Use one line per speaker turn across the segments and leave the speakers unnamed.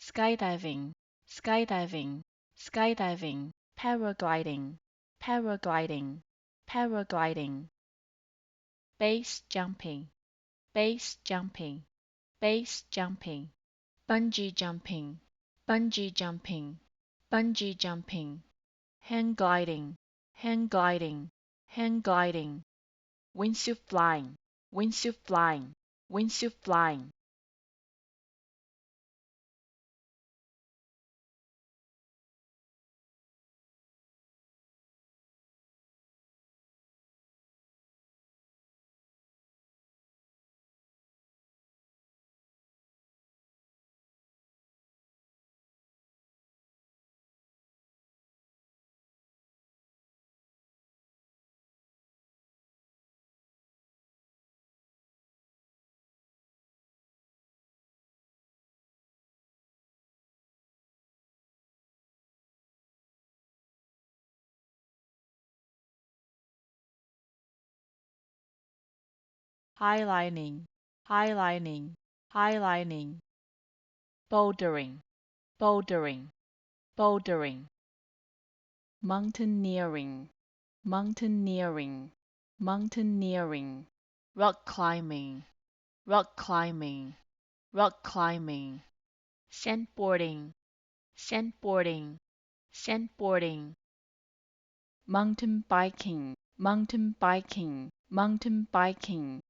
skydiving, skydiving, skydiving, paragliding, paragliding, paragliding, base jumping, base jumping, base jumping, bungee jumping, bungee jumping, bungee jumping, hang gliding, hang gliding, hang gliding, wingsuit flying, wingsuit flying, wingsuit flying. Highlining, highlining, highlining, bouldering, bouldering, bouldering, mountaineering, mountaineering, mountaineering, rock climbing, rock climbing, rock climbing, sandboarding, sandboarding, sandboarding, mountain biking, mountain biking, mountain biking,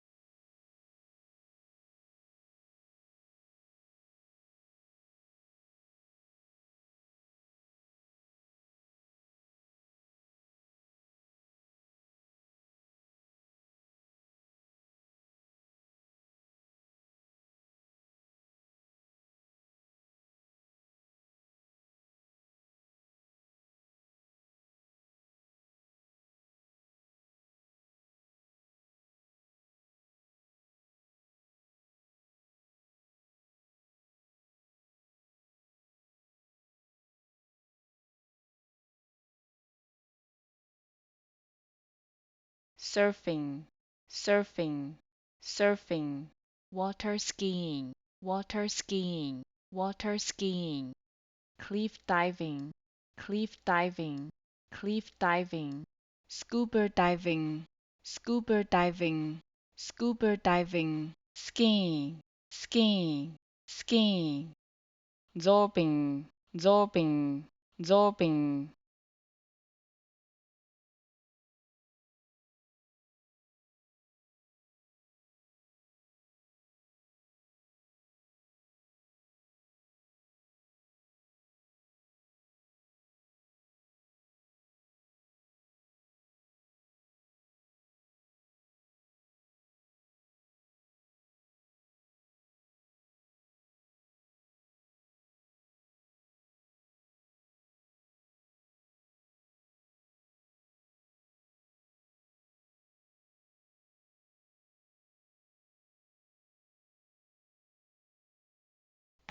surfing, surfing, surfing, water skiing, water skiing, water skiing, cliff diving, cliff diving, cliff diving, scuba diving, scuba diving, scuba diving, skiing, skiing, skiing, zorbing, zorbing, zorbing.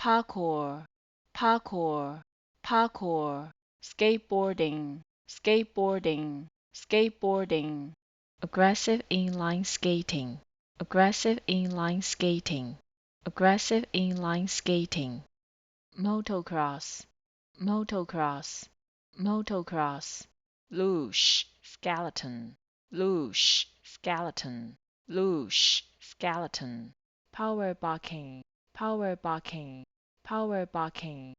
Parkour, parkour, parkour, skateboarding, skateboarding, skateboarding, aggressive inline skating, aggressive inline skating, aggressive inline skating, motocross, motocross, motocross, luge, skeleton, luge, skeleton, luge, skeleton, power bucking, power bucking, power bucking,